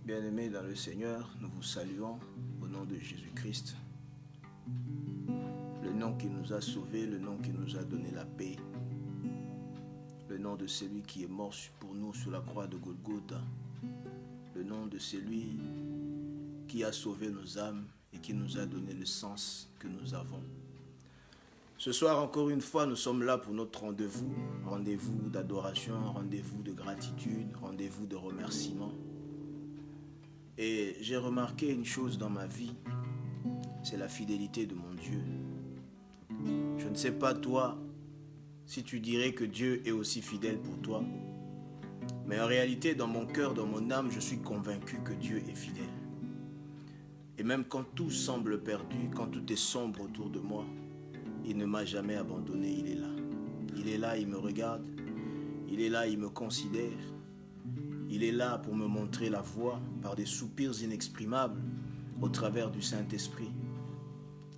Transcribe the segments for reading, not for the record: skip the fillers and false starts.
Bien-aimés dans le Seigneur, nous vous saluons au nom de Jésus-Christ. Le nom qui nous a sauvés, le nom qui nous a donné la paix. Le nom de celui qui est mort pour nous sur la croix de Golgotha. Le nom de celui qui a sauvé nos âmes et qui nous a donné le sens que nous avons. Ce soir, encore une fois, nous sommes là pour notre rendez-vous. Rendez-vous d'adoration, rendez-vous de gratitude, rendez-vous de remerciement. Et j'ai remarqué une chose dans ma vie, c'est la fidélité de mon Dieu. Je ne sais pas toi, si tu dirais que Dieu est aussi fidèle pour toi, mais en réalité, dans mon cœur, dans mon âme, je suis convaincu que Dieu est fidèle. Et même quand tout semble perdu, quand tout est sombre autour de moi, il ne m'a jamais abandonné, il est là. Il est là, il me regarde, il est là, il me considère. Il est là pour me montrer la voie par des soupirs inexprimables au travers du Saint-Esprit.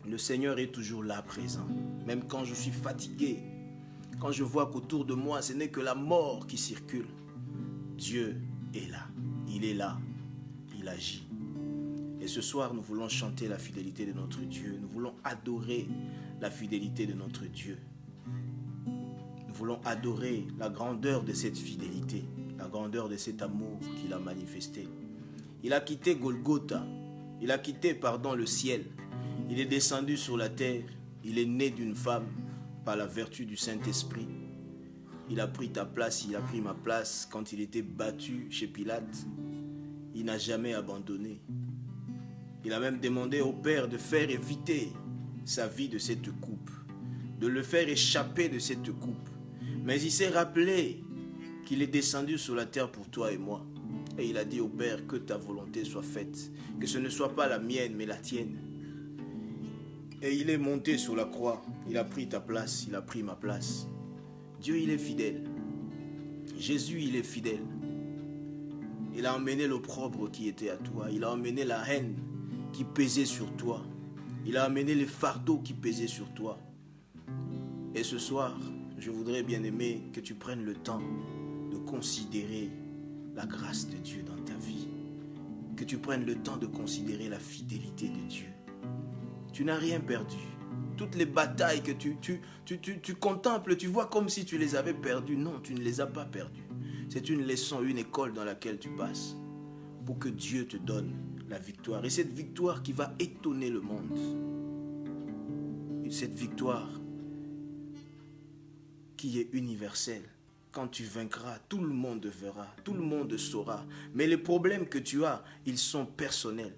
Le Seigneur est toujours là présent, même quand je suis fatigué, quand je vois qu'autour de moi ce n'est que la mort qui circule. Dieu est là, il agit. Et ce soir, nous voulons chanter la fidélité de notre Dieu, nous voulons adorer la fidélité de notre Dieu. Nous voulons adorer la grandeur de cette fidélité, la grandeur de cet amour qu'il a manifesté. Il a quitté Golgotha, il a quitté, le ciel. Il est descendu sur la terre, il est né d'une femme par la vertu du Saint-Esprit. Il a pris ta place, il a pris ma place quand il était battu chez Pilate. Il n'a jamais abandonné. Il a même demandé au Père de faire éviter sa vie de cette coupe, de le faire échapper de cette coupe. Mais il s'est rappelé qu'il est descendu sur la terre pour toi et moi. Et il a dit au Père, que ta volonté soit faite, que ce ne soit pas la mienne, mais la tienne. Et il est monté sur la croix, il a pris ta place, il a pris ma place. Dieu, il est fidèle. Jésus, il est fidèle. Il a emmené l'opprobre qui était à toi, il a emmené la haine qui pesait sur toi. Il a amené les fardeaux qui pesaient sur toi. Et ce soir, je voudrais bien aimer que tu prennes le temps de considérer la grâce de Dieu dans ta vie. Que tu prennes le temps de considérer la fidélité de Dieu. Tu n'as rien perdu. Toutes les batailles que tu contemples, tu vois comme si tu les avais perdues. Non, tu ne les as pas perdues. C'est une leçon, une école dans laquelle tu passes pour que Dieu te donne la victoire. Et cette victoire qui va étonner le monde. Et cette victoire qui est universelle. Quand tu vaincras, tout le monde verra, tout le monde saura. Mais les problèmes que tu as, ils sont personnels.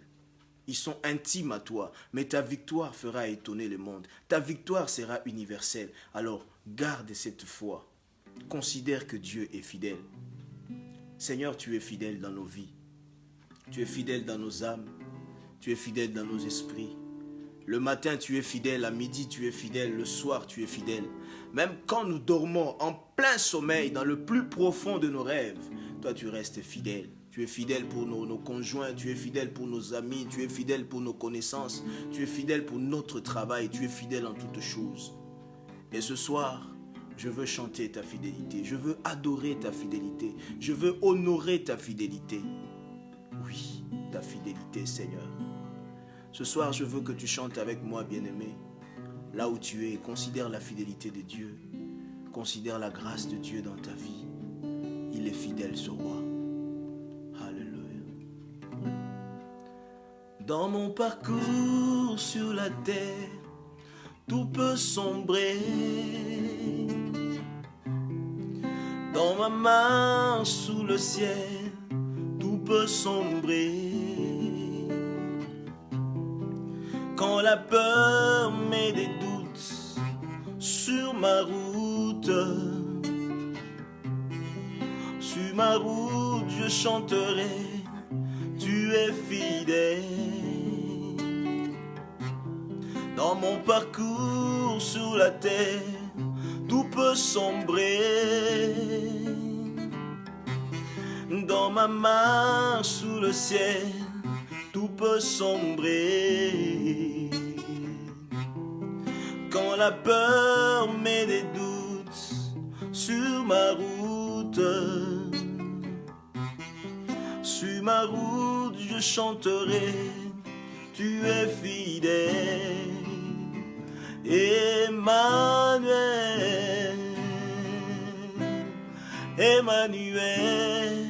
Ils sont intimes à toi. Mais ta victoire fera étonner le monde. Ta victoire sera universelle. Alors, garde cette foi. Considère que Dieu est fidèle. Seigneur, tu es fidèle dans nos vies. Tu es fidèle dans nos âmes, tu es fidèle dans nos esprits. Le matin, tu es fidèle, à midi, tu es fidèle, le soir, tu es fidèle. Même quand nous dormons en plein sommeil, dans le plus profond de nos rêves, toi, tu restes fidèle. Tu es fidèle pour nos conjoints, tu es fidèle pour nos amis, tu es fidèle pour nos connaissances, tu es fidèle pour notre travail, tu es fidèle en toutes choses. Et ce soir, je veux chanter ta fidélité, je veux adorer ta fidélité, je veux honorer ta fidélité. Oui, ta fidélité, Seigneur. Ce soir, je veux que tu chantes avec moi, bien-aimé. Là où tu es, considère la fidélité de Dieu. Considère la grâce de Dieu dans ta vie. Il est fidèle, ce roi. Alléluia. Dans mon parcours sur la terre, tout peut sombrer. Dans ma main sous le ciel, tout peut sombrer. Quand la peur met des doutes sur ma route, je chanterai, tu es fidèle. Dans mon parcours sur la terre, tout peut sombrer. Dans ma main sous le ciel, tout peut sombrer. Quand la peur met des doutes sur ma route, je chanterai, tu es fidèle. Emmanuel, Emmanuel,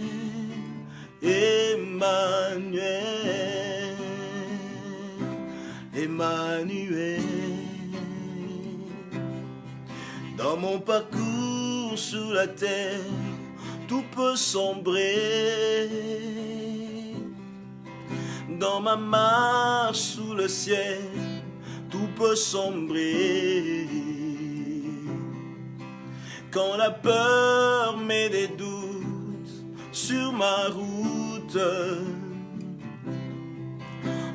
Emmanuel, Emmanuel. Dans mon parcours sur la terre, tout peut sombrer. Dans ma marche sous le ciel, tout peut sombrer. Quand la peur met des doutes sur ma route,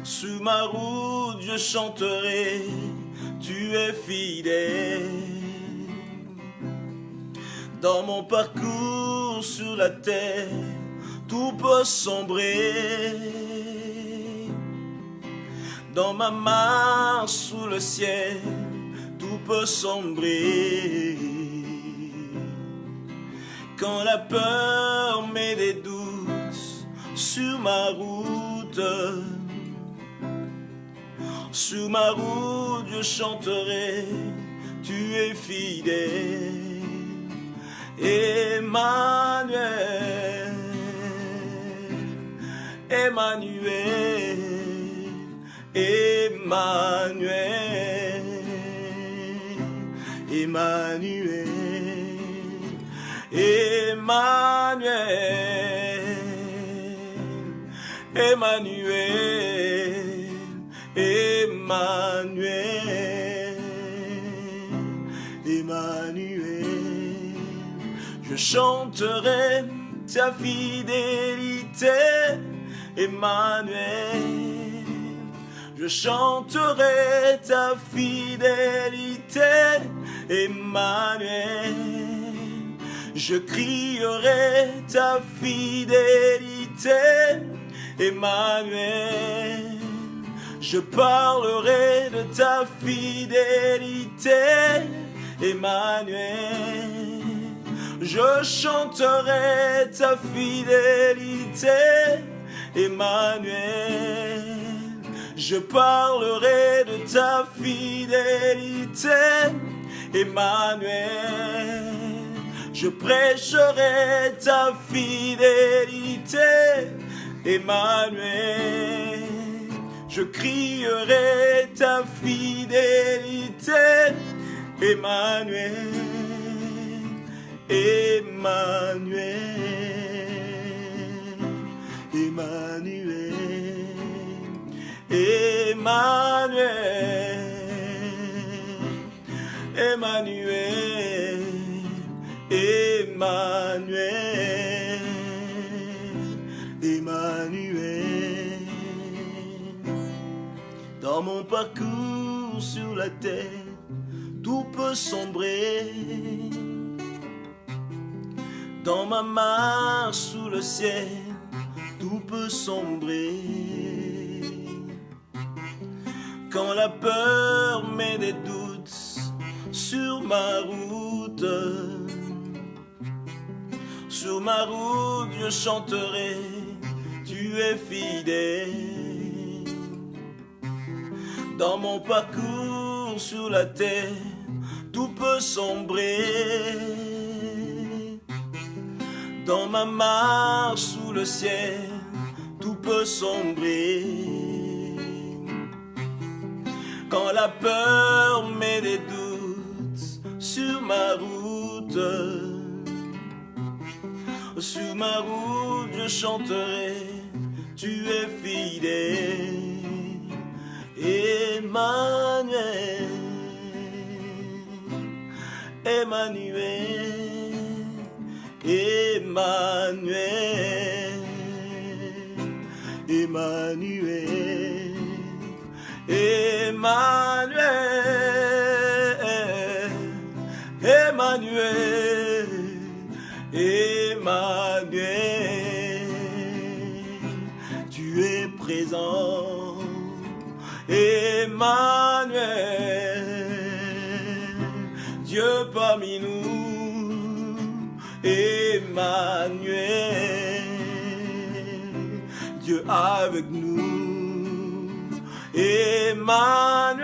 sur ma route je chanterai, tu es fidèle. Dans mon parcours sur la terre, tout peut sombrer. Dans ma marche sous le ciel, tout peut sombrer. Quand la peur met des doutes sur ma route, sur ma route je chanterai, tu es fidèle. Emmanuel, Emmanuel, Emmanuel, Emmanuel, Emmanuel, Emmanuel, Emmanuel, Emmanuel. Je chanterai ta fidélité, Emmanuel. Je chanterai ta fidélité, Emmanuel. Je crierai ta fidélité, Emmanuel. Je parlerai de ta fidélité, Emmanuel. Je chanterai ta fidélité, Emmanuel. Je parlerai de ta fidélité, Emmanuel. Je prêcherai ta fidélité, Emmanuel. Je crierai ta fidélité, Emmanuel. Emmanuel, Emmanuel, Emmanuel, Emmanuel, Emmanuel, Emmanuel. Dans mon parcours sur la terre, tout peut sombrer. Dans ma marche sous le ciel, tout peut sombrer. Quand la peur met des doutes sur ma route, sur ma route je chanterai, tu es fidèle. Dans mon parcours sur la terre, tout peut sombrer. Dans ma marche sous le ciel, tout peut sombrer. Quand la peur met des doutes sur ma route, sur ma route je chanterai, tu es fidèle. Emmanuel, Emmanuel, Emmanuel, Emmanuel, Emmanuel, Emmanuel, Emmanuel, tu es présent, Emmanuel, Dieu parmi nous, Emmanuel, Dieu avec nous. Emmanuel,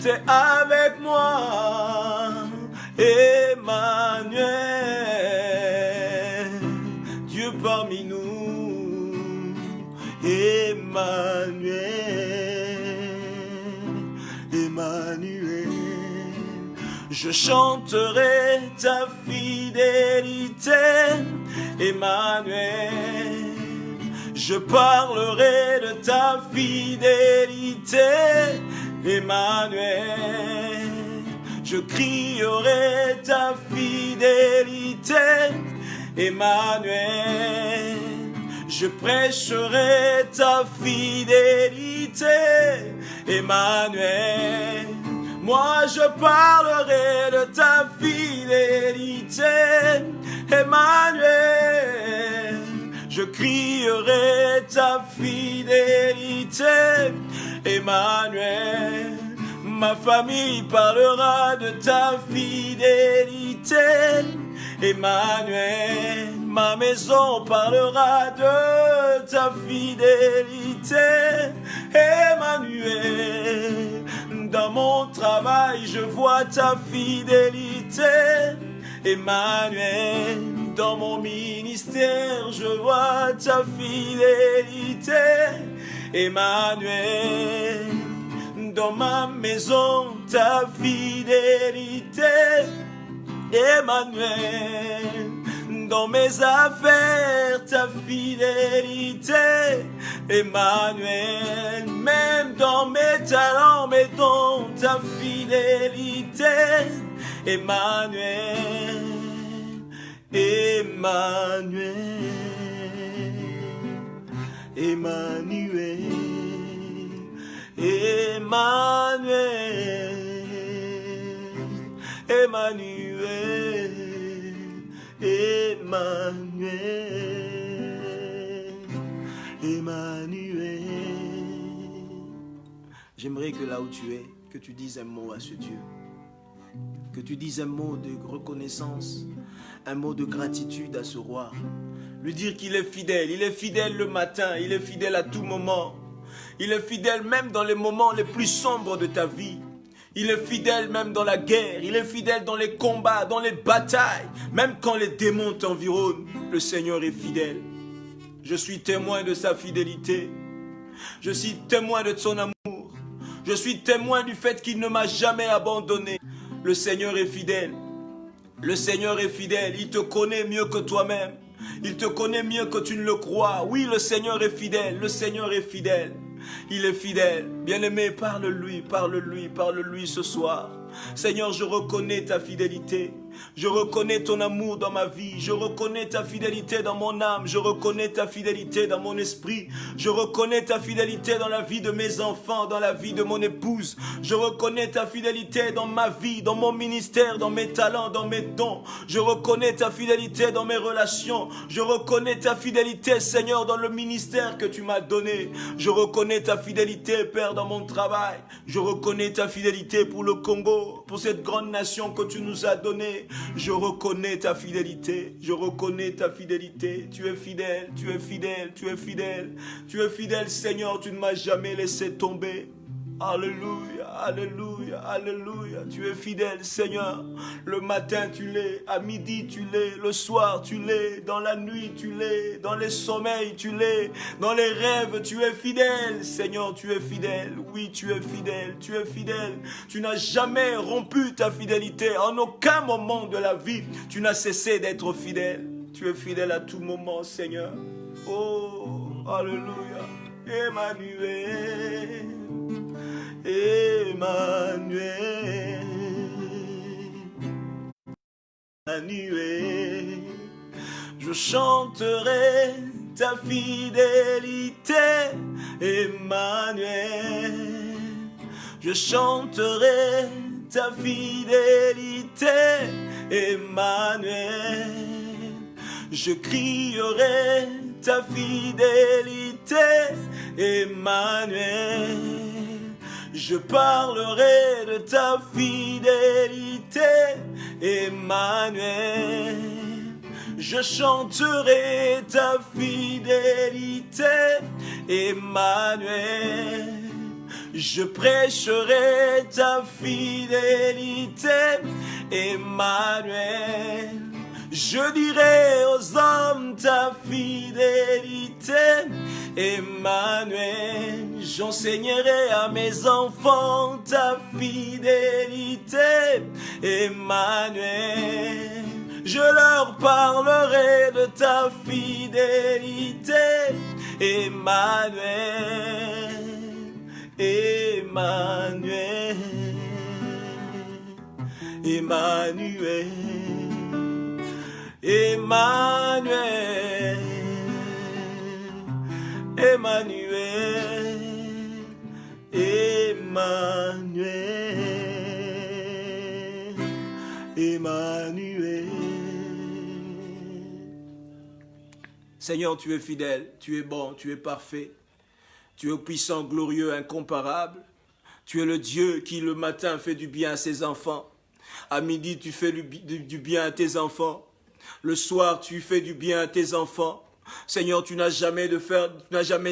t'es avec moi. Emmanuel, Dieu parmi nous. Emmanuel, Emmanuel, je chanterai ta fidélité. Emmanuel, je parlerai de ta fidélité. Emmanuel, je crierai ta fidélité. Emmanuel, je prêcherai ta fidélité. Emmanuel, moi je parlerai de ta fidélité. Emmanuel, je crierai ta fidélité. Emmanuel, ma famille parlera de ta fidélité. Emmanuel, ma maison parlera de ta fidélité. Emmanuel, dans mon travail je vois ta fidélité. Emmanuel, dans mon ministère je vois ta fidélité. Emmanuel, dans ma maison ta fidélité. Emmanuel, dans mes affaires ta fidélité. Emmanuel, même dans mes talents, mes dons, ta fidélité. Emmanuel, Emmanuel, Emmanuel, Emmanuel, Emmanuel, Emmanuel, Emmanuel. J'aimerais que là où tu es, que tu dises un mot à ce Dieu. Que tu dises un mot de reconnaissance, un mot de gratitude à ce roi. Lui dire qu'il est fidèle le matin, il est fidèle à tout moment. Il est fidèle même dans les moments les plus sombres de ta vie. Il est fidèle même dans la guerre, il est fidèle dans les combats, dans les batailles. Même quand les démons t'environnent, le Seigneur est fidèle. Je suis témoin de sa fidélité. Je suis témoin de son amour. Je suis témoin du fait qu'il ne m'a jamais abandonné. Le Seigneur est fidèle. Le Seigneur est fidèle. Il te connaît mieux que toi-même. Il te connaît mieux que tu ne le crois. Oui, le Seigneur est fidèle. Le Seigneur est fidèle. Il est fidèle. Bien-aimé, parle-lui, parle-lui, parle-lui ce soir. Seigneur, je reconnais ta fidélité. Je reconnais ton amour dans ma vie. Je reconnais ta fidélité dans mon âme. Je reconnais ta fidélité dans mon esprit. Je reconnais ta fidélité dans la vie de mes enfants, dans la vie de mon épouse. Je reconnais ta fidélité dans ma vie, dans mon ministère, dans mes talents, dans mes dons. Je reconnais ta fidélité dans mes relations. Je reconnais ta fidélité, Seigneur, dans le ministère que tu m'as donné. Je reconnais ta fidélité, Père, dans mon travail. Je reconnais ta fidélité pour le Congo, pour cette grande nation que tu nous as donnée. Je reconnais ta fidélité, je reconnais ta fidélité. Tu es fidèle, tu es fidèle, tu es fidèle. Tu es fidèle, Seigneur, tu ne m'as jamais laissé tomber. Alléluia, alléluia, alléluia. Tu es fidèle, Seigneur. Le matin, tu l'es. À midi, tu l'es. Le soir, tu l'es. Dans la nuit, tu l'es. Dans les sommeils, tu l'es. Dans les rêves, tu es fidèle. Seigneur, tu es fidèle. Oui, tu es fidèle. Tu es fidèle. Tu n'as jamais rompu ta fidélité. En aucun moment de la vie, tu n'as cessé d'être fidèle. Tu es fidèle à tout moment, Seigneur. Oh, alléluia. Emmanuel. Emmanuel, Emmanuel, je chanterai ta fidélité, Emmanuel, je chanterai ta fidélité, Emmanuel, je crierai ta fidélité, Emmanuel. Je parlerai de ta fidélité, Emmanuel. Je chanterai ta fidélité, Emmanuel. Je prêcherai ta fidélité, Emmanuel. Je dirai aux hommes ta fidélité, Emmanuel. J'enseignerai à mes enfants ta fidélité, Emmanuel. Je leur parlerai de ta fidélité, Emmanuel, Emmanuel, Emmanuel, Emmanuel, Emmanuel, Emmanuel, Emmanuel. Seigneur, tu es fidèle, tu es bon, tu es parfait. Tu es puissant, glorieux, incomparable. Tu es le Dieu qui le matin fait du bien à ses enfants. À midi, tu fais du bien à tes enfants. Le soir, tu fais du bien à tes enfants. Seigneur, tu n'as jamais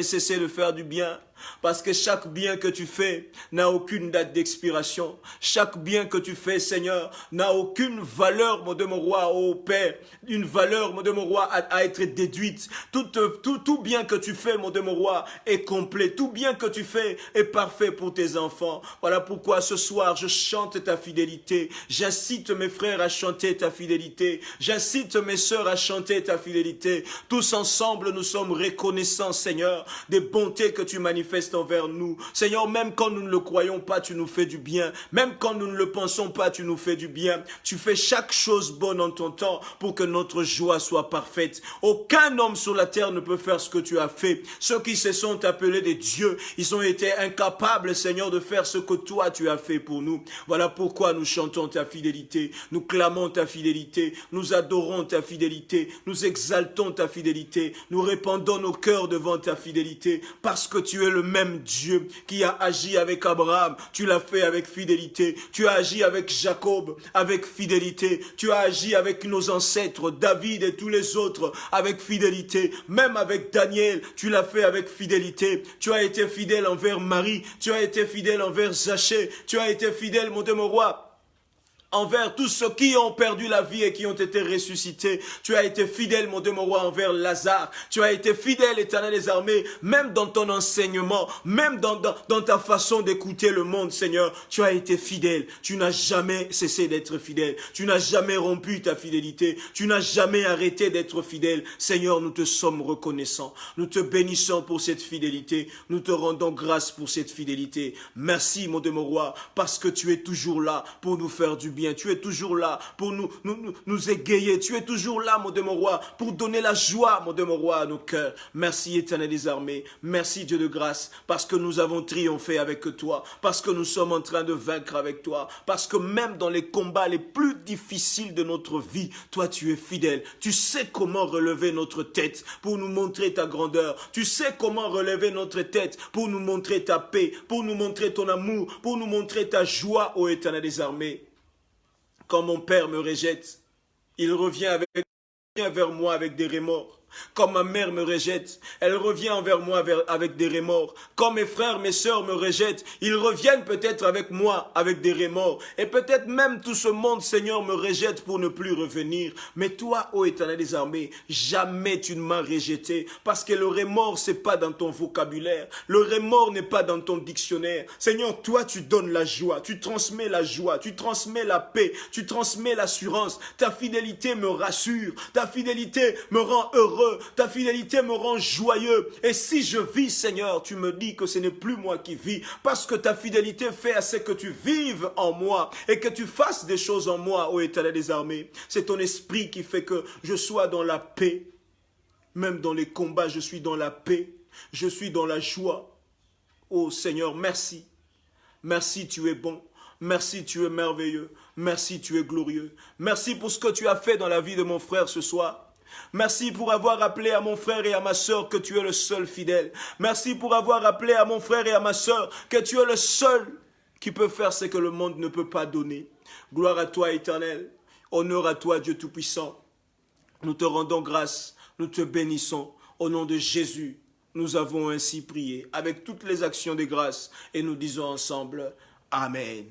cessé de faire du bien. Parce que chaque bien que tu fais n'a aucune date d'expiration. Chaque bien que tu fais, Seigneur, n'a aucune valeur, mon Dieu, mon roi, ô Père. Une valeur, mon Dieu, mon roi, à être déduite. Tout bien que tu fais, mon Dieu, mon roi, est complet. Tout bien que tu fais est parfait pour tes enfants. Voilà pourquoi ce soir, je chante ta fidélité. J'incite mes frères à chanter ta fidélité. J'incite mes sœurs à chanter ta fidélité. Tous ensemble, nous sommes reconnaissants, Seigneur, des bontés que tu manifestes envers nous. Seigneur, même quand nous ne le croyons pas, tu nous fais du bien. Même quand nous ne le pensons pas, tu nous fais du bien. Tu fais chaque chose bonne en ton temps pour que notre joie soit parfaite. Aucun homme sur la terre ne peut faire ce que tu as fait. Ceux qui se sont appelés des dieux, ils ont été incapables, Seigneur, de faire ce que toi tu as fait pour nous. Voilà pourquoi nous chantons ta fidélité. Nous clamons ta fidélité. Nous adorons ta fidélité. Nous exaltons ta fidélité. Nous répandons nos cœurs devant ta fidélité. Parce que tu es le même Dieu qui a agi avec Abraham, tu l'as fait avec fidélité. Tu as agi avec Jacob avec fidélité. Tu as agi avec nos ancêtres, David et tous les autres avec fidélité. Même avec Daniel, tu l'as fait avec fidélité. Tu as été fidèle envers Marie. Tu as été fidèle envers Zachée. Tu as été fidèle, mon Dieu, mon roi, envers tous ceux qui ont perdu la vie et qui ont été ressuscités. Tu as été fidèle, mon Dieu, mon roi, envers Lazare. Tu as été fidèle, Éternel des armées, même dans ton enseignement, même dans ta façon d'écouter le monde, Seigneur. Tu as été fidèle. Tu n'as jamais cessé d'être fidèle. Tu n'as jamais rompu ta fidélité. Tu n'as jamais arrêté d'être fidèle. Seigneur, nous te sommes reconnaissants. Nous te bénissons pour cette fidélité. Nous te rendons grâce pour cette fidélité. Merci, mon Dieu, mon roi, parce que tu es toujours là pour nous faire du bien. Tu es toujours là pour nous égayer. Tu es toujours là, mon Dieu, mon roi, pour donner la joie, mon Dieu, mon roi, à nos cœurs. Merci, Éternel des armées. Merci, Dieu de grâce, parce que nous avons triomphé avec toi, parce que nous sommes en train de vaincre avec toi, parce que même dans les combats les plus difficiles de notre vie, toi, tu es fidèle. Tu sais comment relever notre tête pour nous montrer ta grandeur. Tu sais comment relever notre tête pour nous montrer ta paix, pour nous montrer ton amour, pour nous montrer ta joie, ô Éternel des armées. Quand mon père me rejette, il revient vers moi avec des remords. Quand ma mère me rejette, elle revient envers moi avec des remords. Quand mes frères, mes sœurs me rejettent, ils reviennent peut-être avec moi avec des remords. Et peut-être même tout ce monde, Seigneur, me rejette pour ne plus revenir. Mais toi, ô Éternel des armées, jamais tu ne m'as rejeté. Parce que le remords, c'est pas dans ton vocabulaire. Le remords n'est pas dans ton dictionnaire. Seigneur, toi, tu donnes la joie. Tu transmets la joie. Tu transmets la paix. Tu transmets l'assurance. Ta fidélité me rassure. Ta fidélité me rend heureux. Ta fidélité me rend joyeux. Et si je vis, Seigneur, tu me dis que ce n'est plus moi qui vis, parce que ta fidélité fait à ce que tu vives en moi et que tu fasses des choses en moi, ô Éternel des armées. C'est ton esprit qui fait que je sois dans la paix. Même dans les combats, je suis dans la paix. Je suis dans la joie. Ô Seigneur, merci. Merci, tu es bon. Merci, tu es merveilleux. Merci, tu es glorieux. Merci pour ce que tu as fait dans la vie de mon frère ce soir. Merci pour avoir rappelé à mon frère et à ma sœur que tu es le seul fidèle. Merci pour avoir rappelé à mon frère et à ma sœur que tu es le seul qui peut faire ce que le monde ne peut pas donner. Gloire à toi, Éternel. Honneur à toi, Dieu Tout-Puissant. Nous te rendons grâce, nous te bénissons. Au nom de Jésus, nous avons ainsi prié avec toutes les actions de grâce et nous disons ensemble Amen.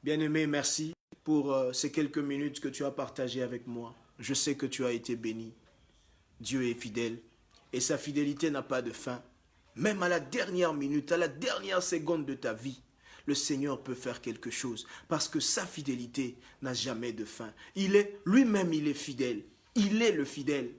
Bien-aimé, merci pour ces quelques minutes que tu as partagées avec moi. Je sais que tu as été béni. Dieu est fidèle et sa fidélité n'a pas de fin. Même à la dernière minute, à la dernière seconde de ta vie, le Seigneur peut faire quelque chose parce que sa fidélité n'a jamais de fin. Lui-même, il est fidèle. Il est le fidèle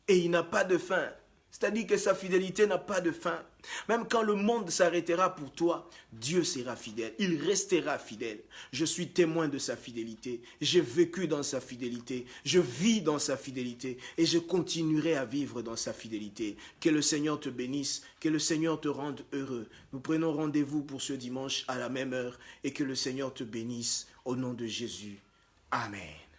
et il n'a pas de fin. C'est-à-dire que sa fidélité n'a pas de fin. Même quand le monde s'arrêtera pour toi, Dieu sera fidèle. Il restera fidèle. Je suis témoin de sa fidélité. J'ai vécu dans sa fidélité. Je vis dans sa fidélité. Et je continuerai à vivre dans sa fidélité. Que le Seigneur te bénisse. Que le Seigneur te rende heureux. Nous prenons rendez-vous pour ce dimanche à la même heure. Et que le Seigneur te bénisse au nom de Jésus. Amen.